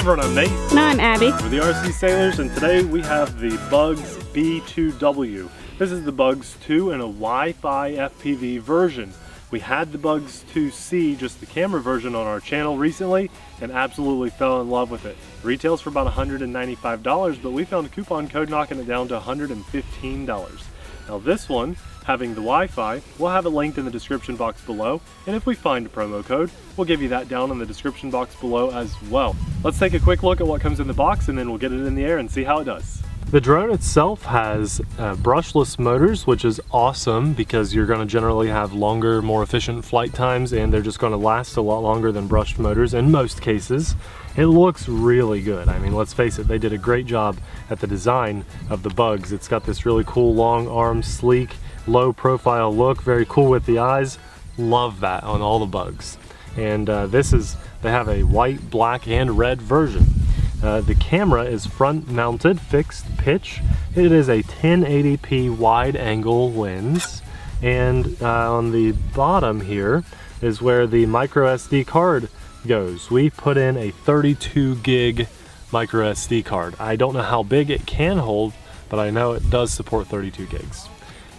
everyone, I'm Nate. And I'm Abby. We're the TheRcSaylors, and today we have the Bugs B2W. This is the Bugs 2 in a Wi-Fi FPV version. We had the Bugs 2C, just the camera version, on our channel recently and absolutely fell in love with it. It retails for about $195, but we found a coupon code knocking it down to $115. Now this one, having the Wi-Fi, we'll have it linked in the description box below, and if we find a promo code, we'll give you that down in the description box below as well. Let's take a quick look at what comes in the box and then we'll get it in the air and see how it does. The drone itself has brushless motors, which is awesome because you're going to generally have longer, more efficient flight times, and they're just going to last a lot longer than brushed motors in most cases. It looks really good. I mean, let's face it, they did a great job at the design of the Bugs. It's got this really cool long arm, sleek, low profile look, very cool with the eyes. Love that on all the Bugs. And they have a white, black, and red version. The camera is front mounted, fixed pitch. It is a 1080p wide angle lens. And on the bottom here is where the micro SD card goes. We put in a 32 gig micro SD card. I don't know how big it can hold, but I know it does support 32 gigs.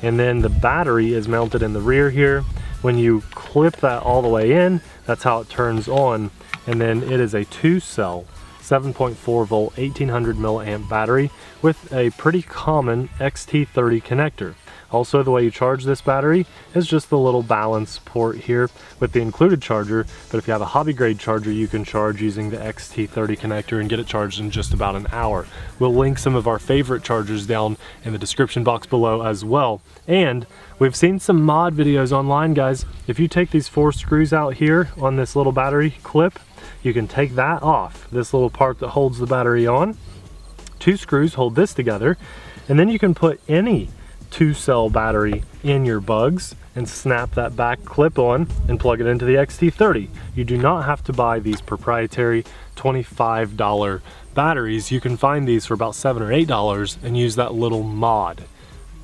And then the battery is mounted in the rear here. When you clip that all the way in, that's how it turns on. And then it is a 2-cell 7.4 volt 1800 milliamp battery with a pretty common XT30 connector. Also, the way you charge this battery is just the little balance port here with the included charger, but if you have a hobby grade charger, you can charge using the XT30 connector and get it charged in just about an hour. We'll link some of our favorite chargers down in the description box below as well. And we've seen some mod videos online, guys. If you take these 4 screws out here on this little battery clip, you can take that off, this little part that holds the battery on. 2 screws hold this together, and then you can put any 2-cell battery in your Bugs and snap that back clip on and plug it into the XT30. You do not have to buy these proprietary $25 batteries. You can find these for about $7 or $8 and use that little mod.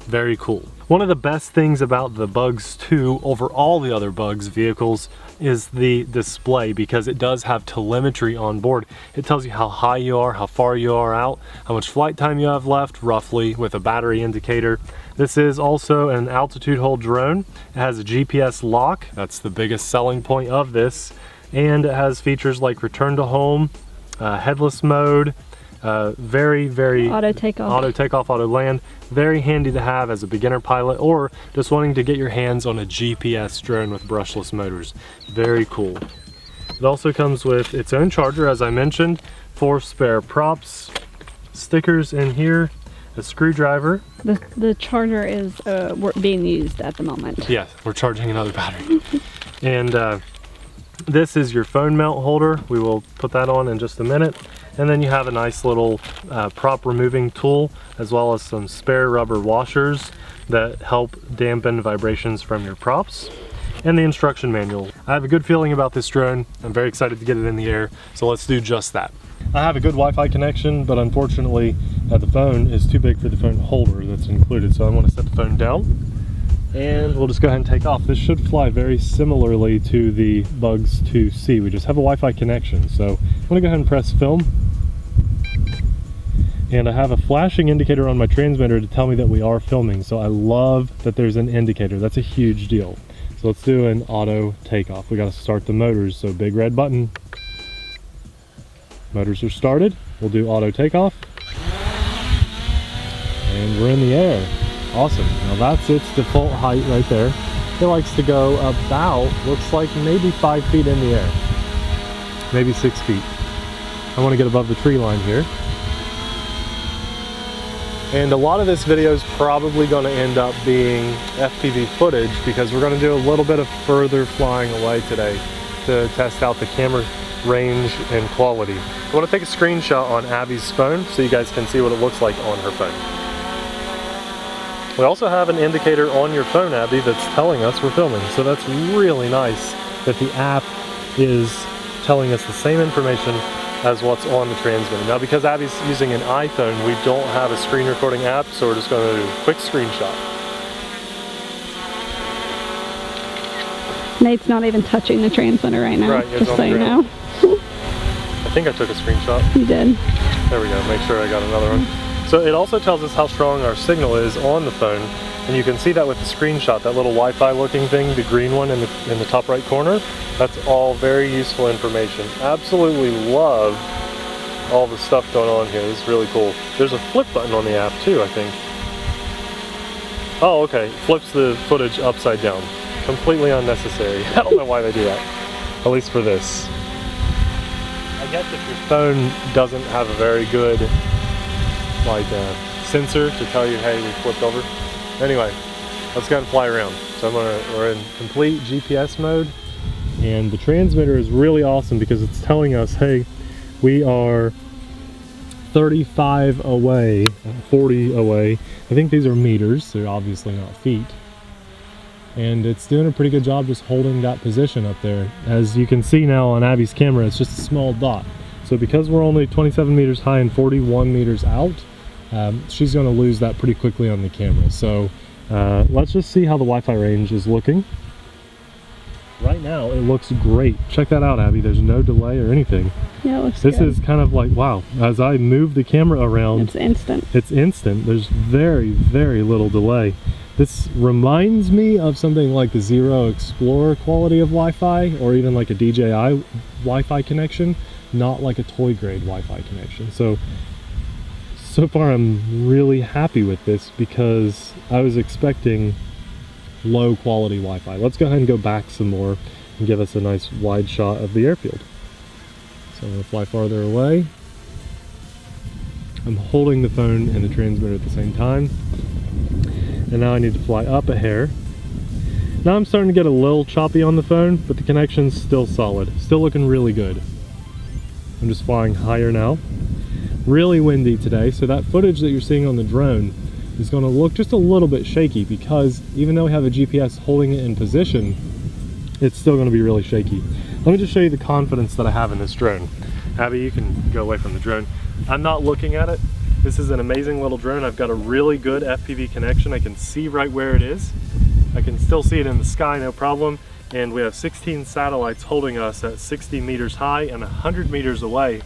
Very cool. One of the best things about the Bugs 2 over all the other Bugs vehicles is the display, because it does have telemetry on board. It tells you how high you are, how far you are out, how much flight time you have left, roughly, with a battery indicator. This is also an altitude hold drone. It has a GPS lock. That's the biggest selling point of this. And it has features like return to home, headless mode, very auto takeoff, auto land. Very handy to have as a beginner pilot or just wanting to get your hands on a GPS drone with brushless motors. Very cool. It also comes with its own charger, as I mentioned, 4 spare props, stickers in here, a screwdriver. The charger is being used at the moment. Yes, we're charging another battery. And this is your phone mount holder. We will put that on in just a minute. And then you have a nice little prop removing tool, as well as some spare rubber washers that help dampen vibrations from your props, and the instruction manual. I have a good feeling about this drone. I'm very excited to get it in the air, so let's do just that. I have a good Wi-Fi connection, but unfortunately the phone is too big for the phone holder that's included, so I want to set the phone down. And we'll just go ahead and take off. This should fly very similarly to the Bugs 2C. We just have a Wi-Fi connection. So I'm gonna go ahead and press film. And I have a flashing indicator on my transmitter to tell me that we are filming. So I love that there's an indicator. That's a huge deal. So let's do an auto takeoff. We gotta start the motors. So big red button. Motors are started. We'll do auto takeoff. And we're in the air. Awesome. Now that's its default height right there. It likes to go about, looks like maybe 5 feet in the air. Maybe 6 feet. I want to get above the tree line here. And a lot of this video is probably going to end up being FPV footage because we're going to do a little bit of further flying away today to test out the camera range and quality. I want to take a screenshot on Abby's phone so you guys can see what it looks like on her phone. We also have an indicator on your phone, Abby, that's telling us we're filming. So that's really nice that the app is telling us the same information as what's on the transmitter. Now, because Abby's using an iPhone, we don't have a screen recording app, so we're just going to do a quick screenshot. Nate's not even touching the transmitter right now, right, just so you know. I think I took a screenshot. You did. There we go, make sure I got another one. So it also tells us how strong our signal is on the phone, and you can see that with the screenshot, that little Wi-Fi looking thing, the green one in the top right corner. That's all very useful information. Absolutely love all the stuff going on here. This is really cool. There's a flip button on the app too, I think. Oh, okay, flips the footage upside down. Completely unnecessary. I don't know why they do that, at least for this. I guess if your phone doesn't have a very good like sensor to tell you, hey, we flipped over. Anyway, let's go and fly around. So we're in complete GPS mode, and the transmitter is really awesome because it's telling us, hey, we are 35 away, 40 away. I think these are meters, they're obviously not feet. And it's doing a pretty good job just holding that position up there. As you can see now on Abby's camera, it's just a small dot. So because we're only 27 meters high and 41 meters out, she's going to lose that pretty quickly on the camera. So let's just see how the Wi-Fi range is looking. Right now it looks great. Check that out, Abby. There's no delay or anything. Yeah, it looks This good. is kind of like, wow, as I move the camera around, It's instant. it's instant. There's very, very little delay. This reminds me of something like the Zero Explorer quality of Wi-Fi, or even like a DJI Wi-Fi connection, not like a toy grade Wi-Fi connection. So far I'm really happy with this because I was expecting low quality Wi-Fi. Let's go ahead and go back some more and give us a nice wide shot of the airfield. So I'm going to fly farther away. I'm holding the phone and the transmitter at the same time. And now I need to fly up a hair. Now I'm starting to get a little choppy on the phone, but the connection's still solid. Still looking really good. I'm just flying higher now. Really windy today, so that footage that you're seeing on the drone is going to look just a little bit shaky because even though we have a GPS holding it in position, it's still going to be really shaky. Let me just show you the confidence that I have in this drone. Abby, you can go away from the drone. I'm not looking at it. This is an amazing little drone. I've got a really good FPV connection. I can see right where it is. I can still see it in the sky, no problem. And we have 16 satellites holding us at 60 meters high and 100 meters away,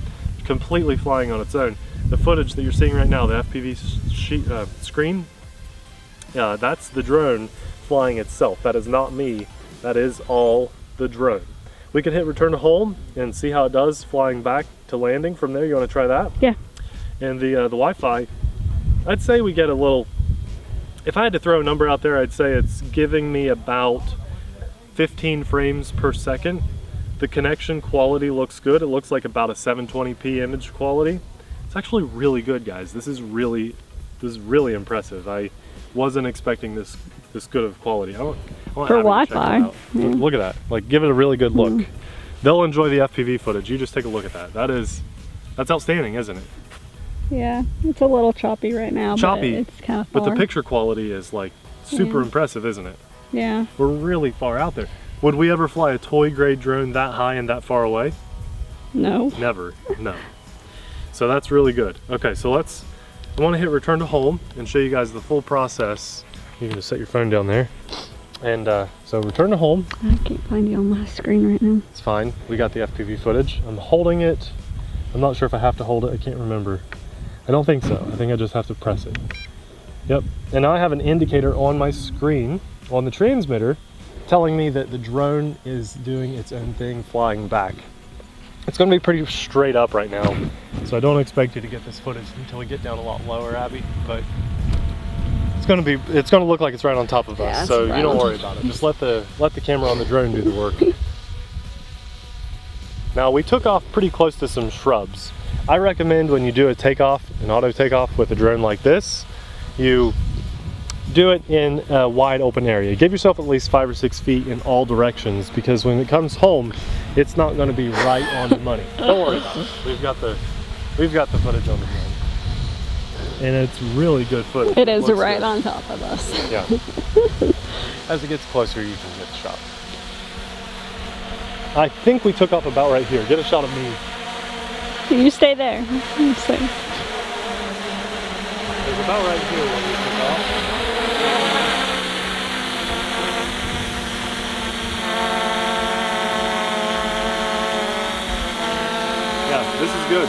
completely flying on its own. The footage that you're seeing right now, the FPV screen, that's the drone flying itself. That is not me. That is all the drone. We can hit return to home and see how it does flying back to landing from there. You want to try that? Yeah. And the Wi-Fi, I'd say we get a little, if I had to throw a number out there, I'd say it's giving me about 15 frames per second. The connection quality looks good. It looks like about a 720p image quality. It's actually really good, guys. This is really impressive. I wasn't expecting this good of quality. I want For Abby to check Wi-Fi. it out. Yeah. Look at that. Like, give it a really good look. They'll enjoy the FPV footage. You just take a look at that. That's outstanding, isn't it? Yeah, it's a little choppy right now. Choppy, but it's kind of but far. the picture quality is like super impressive, isn't it? Yeah. We're really far out there. Would we ever fly a toy grade drone that high and that far away? No. Never, no. So that's really good. Okay, so I want to hit return to home and show you guys the full process. You can just set your phone down there. And so return to home. I can't find you on my screen right now. It's fine, we got the FPV footage. I'm holding it. I'm not sure if I have to hold it, I can't remember. I don't think so, I think I just have to press it. Yep, and now I have an indicator on my screen, on the transmitter, telling me that the drone is doing its own thing, flying back. It's going to be pretty straight up right now, so I don't expect you to get this footage until we get down a lot lower, Abby, but it's going to look like it's right on top of us, so you don't worry about it. Just let the camera on the drone do the work. Now we took off pretty close to some shrubs. I recommend when you do a takeoff, an auto takeoff with a drone like this, you do it in a wide open area. Give yourself at least 5 or 6 feet in all directions, because when it comes home, it's not going to be right on the money. Don't worry about it. We've got the footage on the drone, and it's really good footage. It is right on top of us. Yeah. As it gets closer, you can get the shot. I think we took off about right here. Get a shot of me. You stay there. You stay. It was about right here when we took off. Yeah, is good.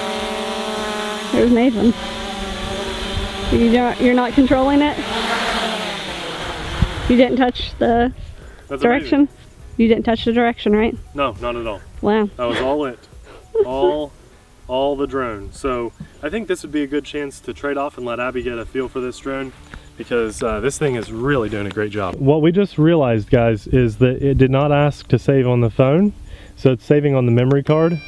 There's Nathan. You're not controlling it? You didn't touch the direction? Amazing. You didn't touch the direction, right? No, not at all. Wow. That was all it. all the drone. So I think this would be a good chance to trade off and let Abby get a feel for this drone, because this thing is really doing a great job. What we just realized, guys, is that it did not ask to save on the phone, so it's saving on the memory card.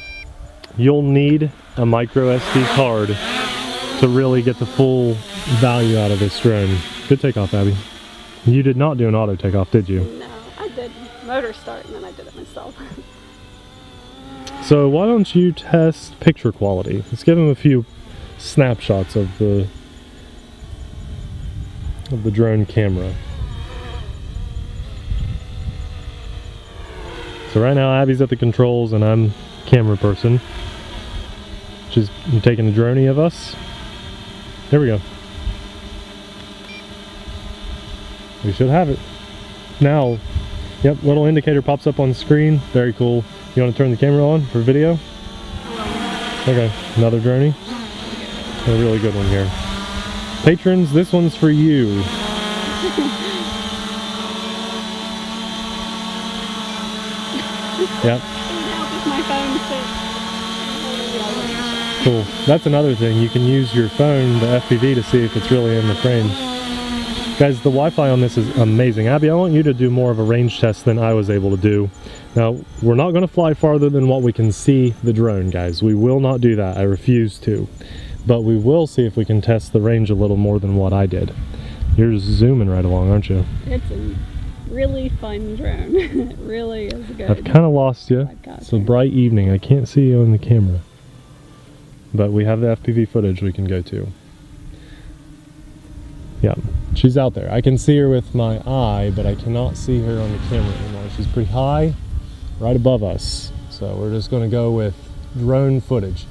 You'll need a micro SD card to really get the full value out of this drone. Good takeoff, Abby. You did not do an auto takeoff, did you? No, I did motor start and then I did it myself. So why don't you test picture quality? Let's give him a few snapshots of the drone camera. So right now Abby's at the controls and I'm camera person. She's taking the droney of us. There we go. We should have it. Now, yep, little indicator pops up on the screen. Very cool. You want to turn the camera on for video? Okay, another droney. A really good one here. Patrons, this one's for you. Yep. Cool. That's another thing. You can use your phone, the FPV, to see if it's really in the frame. Guys, the Wi-Fi on this is amazing. Abby, I want you to do more of a range test than I was able to do. Now, we're not going to fly farther than what we can see the drone, guys. We will not do that. I refuse to. But we will see if we can test the range a little more than what I did. You're zooming right along, aren't you? It's a really fun drone. It really is good. I've kind of lost you. It's a bright evening. I can't see you on the camera. But we have the FPV footage we can go to. Yeah, she's out there. I can see her with my eye, but I cannot see her on the camera anymore. She's pretty high, right above us. So we're just going to go with drone footage.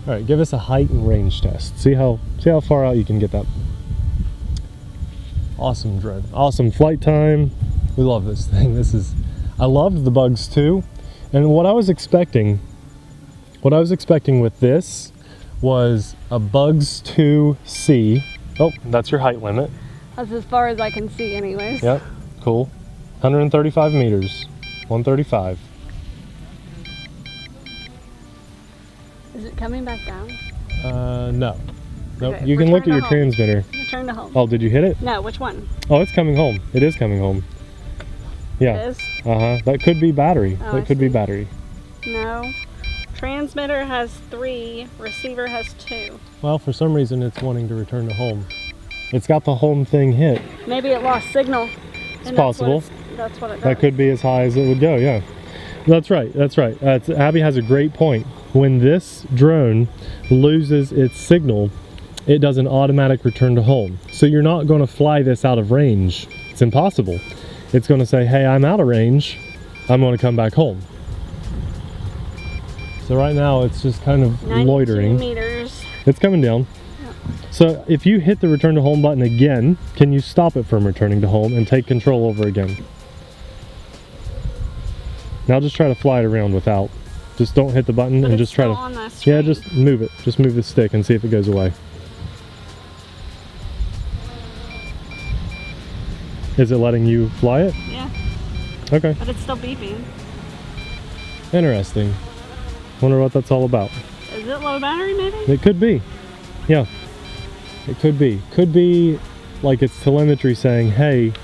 All right, give us a height and range test. See how far out you can get that. Awesome drone. Awesome flight time. We love this thing. I loved the bugs too. And what I was expecting with this was a Bugs 2C. Oh, that's your height limit. That's as far as I can see anyways. Yep, cool. 135 meters, 135. Is it coming back down? No. Nope, Okay, you can look at your home. transmitter. Return to home. Oh, did you hit it? No, which one? Oh, it's coming home. It is coming home. Yeah. It is? Uh-huh, that could be battery. Oh, That could be battery. No. Transmitter has 3, receiver has 2. Well, for some reason it's wanting to return to home. It's got the home thing hit. Maybe it lost signal. It's possible. That's what it does. That could be as high as it would go, yeah. That's right, that's right. Abby has a great point. When this drone loses its signal, it does an automatic return to home. So you're not going to fly this out of range. It's impossible. It's going to say, hey, I'm out of range. I'm going to come back home. So right now it's just kind of 92 loitering. meters. It's coming down. Yep. So if you hit the return to home button again, can you stop it from returning to home and take control over again? Now just try to fly it around without. Just don't hit the button and just try to. On that screen. Yeah, just move it. Just move the stick and see if it goes away. Is it letting you fly it? Yeah. Okay. But it's still beeping. Interesting. Wonder what that's all about. Is it low battery maybe? It could be. Yeah. It could be. Could be like it's telemetry saying, hey,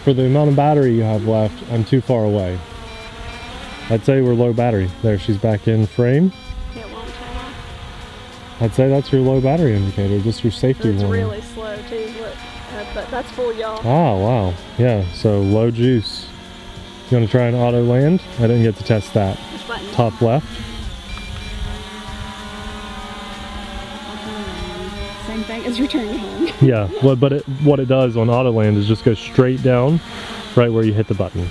for the amount of battery you have left, I'm too far away. I'd say we're low battery. There, she's back in frame. It won't turn off. I'd say that's your low battery indicator, just your safety It's warning. really slow too, look. But that's full, y'all. Ah, wow. Yeah, so low juice. You want to try an auto land? I didn't get to test that. Which button? Top left. Same thing as return to home. Yeah, but what it does on auto land is just go straight down right where you hit the button.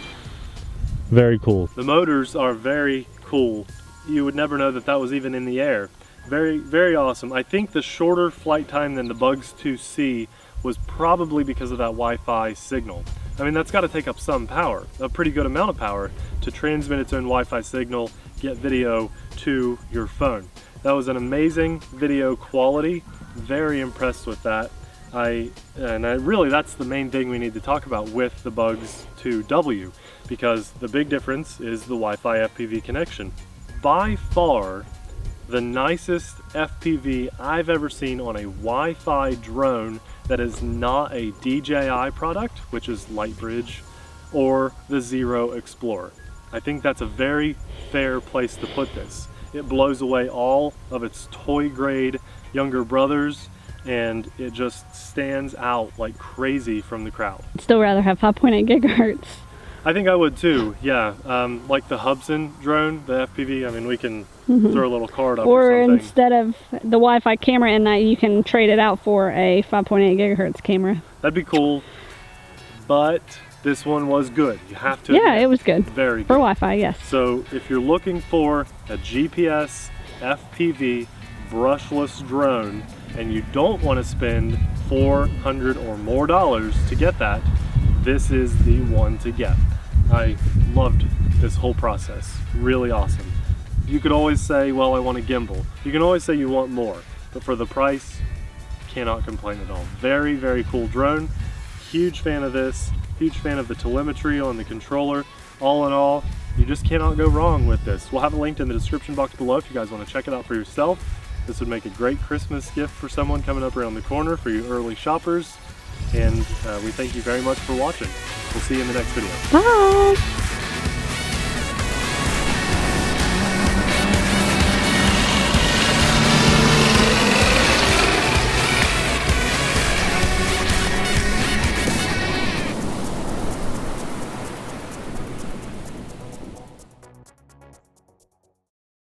Very cool. The motors are very cool. You would never know that that was even in the air. Very, very awesome. I think the shorter flight time than the Bugs 2C was probably because of that Wi-Fi signal. I mean, that's got to take up some power, a pretty good amount of power, to transmit its own Wi-Fi signal, get video to your phone. That was an amazing video quality. Very impressed with that. Really, that's the main thing we need to talk about with the Bugs 2W, because the big difference is the Wi-Fi FPV connection. By far, the nicest FPV I've ever seen on a Wi-Fi drone that is not a DJI product, which is Lightbridge, or the Zero Explorer. I think that's a very fair place to put this. It blows away all of its toy grade younger brothers, and it just stands out like crazy from the crowd. Still rather have 5.8 gigahertz. I think I would too, yeah. Like the Hubsan drone, the FPV, I mean, we can throw a little card up or something. Instead of the Wi-Fi camera in that, you can trade it out for a 5.8 gigahertz camera. That'd be cool, but this one was good. You have to Yeah, admit, it was good. Very good. For Wi-Fi, yes. So if you're looking for a GPS FPV brushless drone and you don't want to spend $400 or more to get that, this is the one to get. I loved this whole process. Really awesome. You could always say, well, I want a gimbal. You can always say you want more, but for the price, cannot complain at all. Very, very cool drone. Huge fan of this. Huge fan of the telemetry on the controller. All in all, you just cannot go wrong with this. We'll have a link in the description box below if you guys want to check it out for yourself. This would make a great Christmas gift for someone coming up around the corner for you early shoppers. And we thank you very much for watching. We'll see you in the next video. Bye!